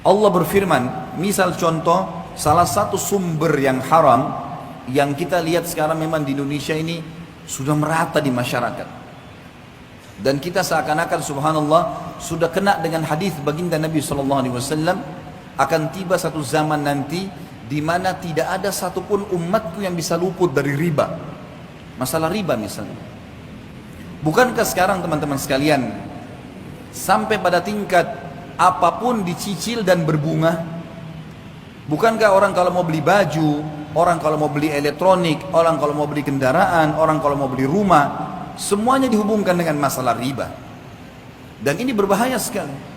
Allah berfirman, misal contoh, salah satu sumber yang haram yang kita lihat sekarang memang di Indonesia ini sudah merata di masyarakat. Dan kita seakan-akan subhanallah sudah kena dengan hadis baginda Nabi SAW, akan tiba satu zaman nanti di mana tidak ada satupun umatku yang bisa luput dari riba. Masalah riba misalnya. Bukankah sekarang teman-teman sekalian sampai pada tingkat apapun dicicil dan berbunga? Bukankah orang kalau mau beli baju, orang kalau mau beli elektronik, orang kalau mau beli kendaraan, orang kalau mau beli rumah, semuanya dihubungkan dengan masalah riba. Dan ini berbahaya sekali.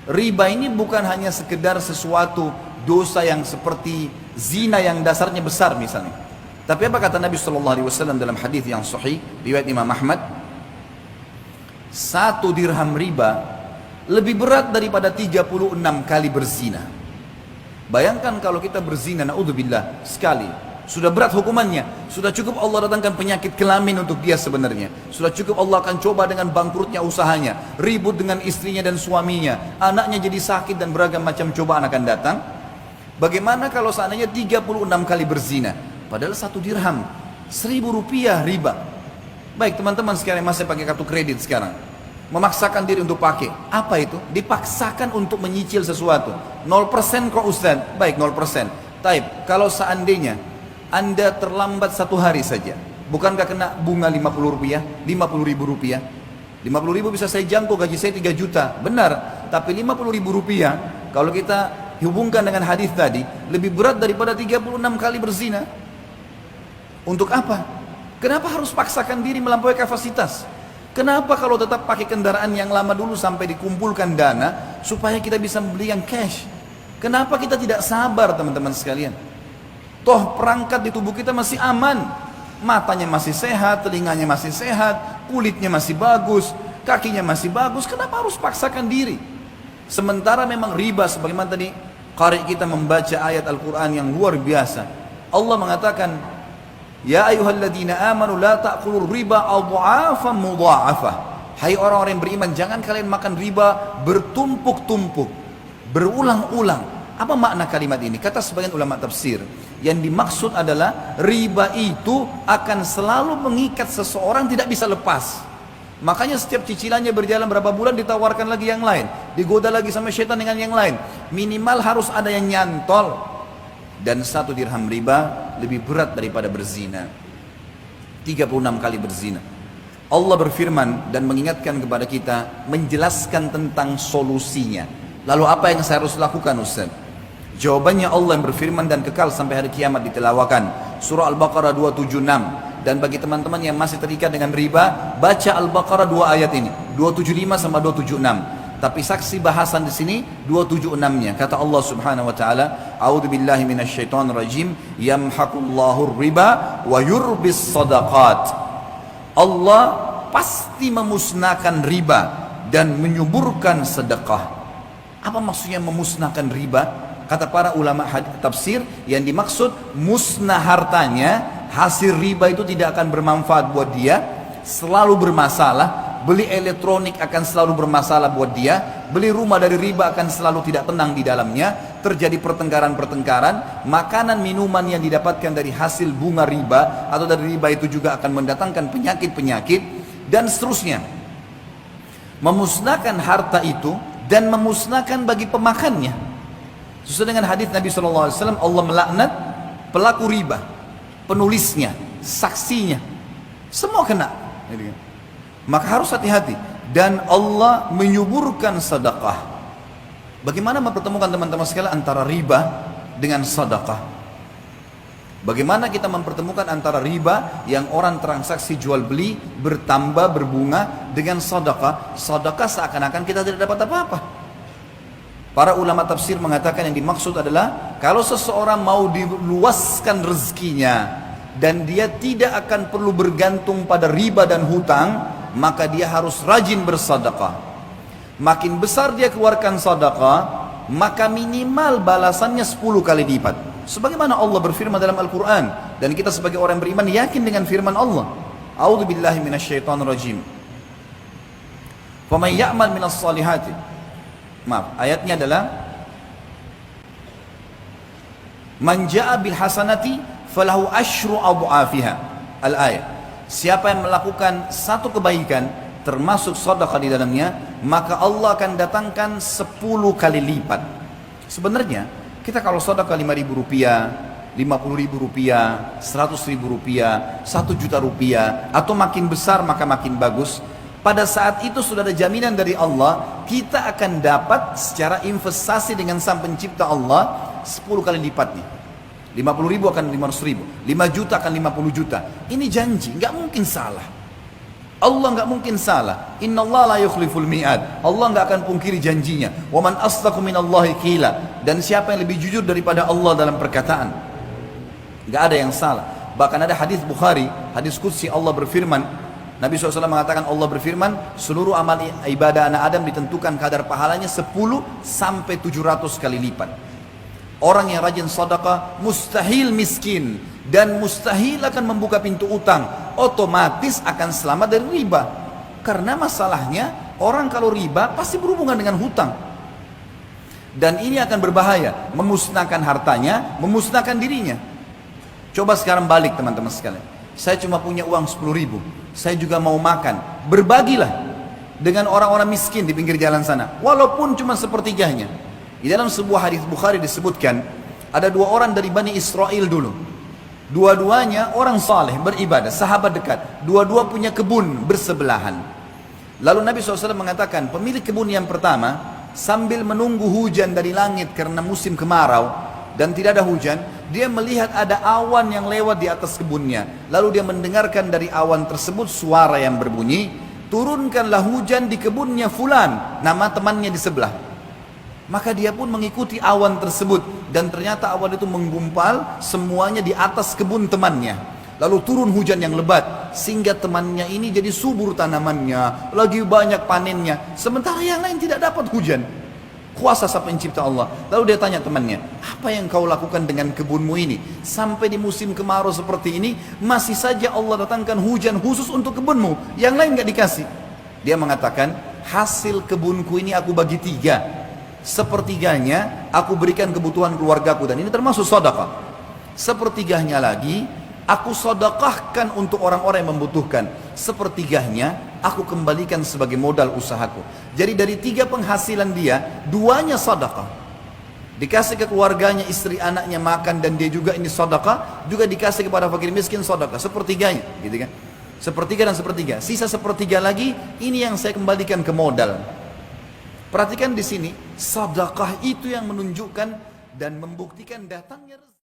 Riba ini bukan hanya sekedar sesuatu dosa yang seperti zina yang dasarnya besar misalnya. Tapi apa kata Nabi SAW dalam hadis yang sahih riwayat Imam Ahmad? 1 dirham riba lebih berat daripada 36 kali berzina. Bayangkan kalau kita berzina, naudzubillah, sekali, sudah berat hukumannya. Sudah cukup Allah datangkan penyakit kelamin untuk dia sebenarnya. Sudah cukup Allah akan coba dengan bangkrutnya usahanya, ribut dengan istrinya dan suaminya, anaknya jadi sakit dan beragam macam cobaan akan datang. Bagaimana kalau seandainya 36 kali berzina? Padahal 1 dirham, 1.000 rupiah riba. Baik teman-teman sekalian masih pakai kartu kredit sekarang, memaksakan diri untuk pakai. Apa itu? Dipaksakan untuk menyicil sesuatu. 0% kok Ustaz? Baik 0%. Taib, kalau seandainya Anda terlambat 1 hari saja, bukankah kena bunga 50 rupiah? 50 ribu rupiah? 50 ribu bisa saya jangkau, gaji saya 3 juta. Benar, tapi 50 ribu rupiah kalau kita hubungkan dengan hadis tadi, lebih berat daripada 36 kali berzina. Untuk apa? Kenapa harus paksakan diri melampaui kapasitas? Kenapa kalau tetap pakai kendaraan yang lama dulu sampai dikumpulkan dana supaya kita bisa membeli yang cash? Kenapa kita tidak sabar teman-teman sekalian? Toh perangkat di tubuh kita masih aman. Matanya masih sehat, telinganya masih sehat, kulitnya masih bagus, kakinya masih bagus. Kenapa harus paksakan diri? Sementara memang riba, sebagaimana tadi qari kita membaca ayat Al-Quran yang luar biasa. Allah mengatakan, ya ayyuhalladzina amanu la ta'kulur riba adha'afan mudha'afah. Hai orang-orang yang beriman, jangan kalian makan riba bertumpuk-tumpuk, berulang-ulang. Apa makna kalimat ini? Kata sebagian ulama tafsir, yang dimaksud adalah riba itu akan selalu mengikat seseorang, tidak bisa lepas. Makanya setiap cicilannya berjalan berapa bulan ditawarkan lagi yang lain, digoda lagi sama syaitan dengan yang lain. Minimal harus ada yang nyantol. Dan 1 dirham riba lebih berat daripada berzina. 36 kali berzina. Allah berfirman dan mengingatkan kepada kita, menjelaskan tentang solusinya. Lalu apa yang saya harus lakukan Ustaz? Jawabannya Allah yang berfirman dan kekal sampai hari kiamat ditelawakan. Surah Al-Baqarah 276. Dan bagi teman-teman yang masih terikat dengan riba, baca Al-Baqarah 2 ayat ini, 275 sama 276. Tapi saksi bahasan di sini 276-nya. Kata Allah Subhanahu wa taala, "A'udzubillahi minasyaitonir rajim, yamhaqullahu riba wa yurbis shadaqat." Allah pasti memusnahkan riba dan menyuburkan sedekah. Apa maksudnya memusnahkan riba? Kata para ulama tafsir, yang dimaksud musnah hartanya, hasil riba itu tidak akan bermanfaat buat dia, selalu bermasalah. Beli elektronik akan selalu bermasalah buat dia, beli rumah dari riba akan selalu tidak tenang di dalamnya, terjadi pertengkaran-pertengkaran, makanan minuman yang didapatkan dari hasil bunga riba atau dari riba itu juga akan mendatangkan penyakit-penyakit dan seterusnya. Memusnahkan harta itu dan memusnahkan bagi pemakannya. Sesuai dengan hadis Nabi SAW, Allah melaknat pelaku riba, penulisnya, saksinya, semua kena. Maka harus hati-hati. Dan Allah menyuburkan sedekah. Bagaimana mempertemukan teman-teman sekalian antara riba dengan sedekah? Bagaimana kita mempertemukan antara riba yang orang transaksi jual beli bertambah berbunga dengan sedekah? Sedekah seakan-akan kita tidak dapat apa-apa. Para ulama tafsir mengatakan yang dimaksud adalah kalau seseorang mau diluaskan rezekinya dan dia tidak akan perlu bergantung pada riba dan hutang, maka dia harus rajin bersedekah. Makin besar dia keluarkan sedekah, maka minimal balasannya 10 kali lipat. Sebagaimana Allah berfirman dalam Al-Quran, dan kita sebagai orang beriman yakin dengan firman Allah. A'udzubillahi minasyaitonirrajim. Faman ya'mal minas salihati. Maaf, ayatnya adalah Man ja'a bil hasanati falahu asyru adhafiha. Al-ayat. Siapa yang melakukan satu kebaikan termasuk sedekah di dalamnya, maka Allah akan datangkan 10 kali lipat. Sebenarnya kita kalau sedekah 5.000 rupiah, 50.000 rupiah, 100.000 rupiah, 1 juta rupiah, atau makin besar maka makin bagus. Pada saat itu sudah ada jaminan dari Allah, kita akan dapat secara investasi dengan Sang Pencipta Allah 10 kali lipatnya. 50.000 akan 500.000, 5 juta akan 50 juta. Ini janji, nggak mungkin salah. Allah nggak mungkin salah. Inna Allah la yukhliful mi'ad. Allah nggak akan pungkiri janjinya. Wa man asdaqu minallahi qila. Dan siapa yang lebih jujur daripada Allah dalam perkataan? Nggak ada yang salah. Bahkan ada hadis Bukhari, hadis qudsi, Allah berfirman, Nabi SAW mengatakan, Allah berfirman, seluruh amal ibadah anak Adam ditentukan kadar pahalanya 10 sampai 700 kali lipat. Orang yang rajin sedekah mustahil miskin dan mustahil akan membuka pintu utang, otomatis akan selamat dari riba. Karena masalahnya orang kalau riba pasti berhubungan dengan hutang. Dan ini akan berbahaya, memusnahkan hartanya, memusnahkan dirinya. Coba sekarang balik teman-teman sekalian. Saya cuma punya uang 10.000, saya juga mau makan. Berbagilah dengan orang-orang miskin di pinggir jalan sana, walaupun cuma sepertiganya. Di dalam sebuah hadis Bukhari disebutkan, ada 2 orang dari Bani Israel dulu. Dua-duanya orang saleh, beribadah, sahabat dekat. Dua-dua punya kebun bersebelahan. Lalu Nabi SAW mengatakan, pemilik kebun yang pertama, sambil menunggu hujan dari langit karena musim kemarau, dan tidak ada hujan, dia melihat ada awan yang lewat di atas kebunnya. Lalu dia mendengarkan dari awan tersebut suara yang berbunyi, turunkanlah hujan di kebunnya fulan, nama temannya di sebelah. Maka dia pun mengikuti awan tersebut, dan ternyata awan itu menggumpal semuanya di atas kebun temannya. Lalu turun hujan yang lebat, sehingga temannya ini jadi subur tanamannya, lagi banyak panennya, sementara yang lain tidak dapat hujan. Kuasa Sang Pencipta Allah. Lalu dia tanya temannya, apa yang kau lakukan dengan kebunmu ini? Sampai di musim kemarau seperti ini, masih saja Allah datangkan hujan khusus untuk kebunmu, yang lain gak dikasih. Dia mengatakan, hasil kebunku ini aku bagi 3. Sepertiganya aku berikan kebutuhan keluargaku, dan ini termasuk sedekah. Sepertiganya lagi aku sedekahkan untuk orang-orang yang membutuhkan. Sepertiganya aku kembalikan sebagai modal usahaku. Jadi dari 3 penghasilan dia, 2-nya sedekah. Dikasih ke keluarganya, istri anaknya makan, dan dia juga ini sedekah, juga dikasih kepada fakir miskin sedekah. Sepertiganya, gitu kan? Sepertiga dan sepertiga. Sisa sepertiga lagi, ini yang saya kembalikan ke modal. Perhatikan di sini, sedekah itu yang menunjukkan dan membuktikan datangnya rezeki.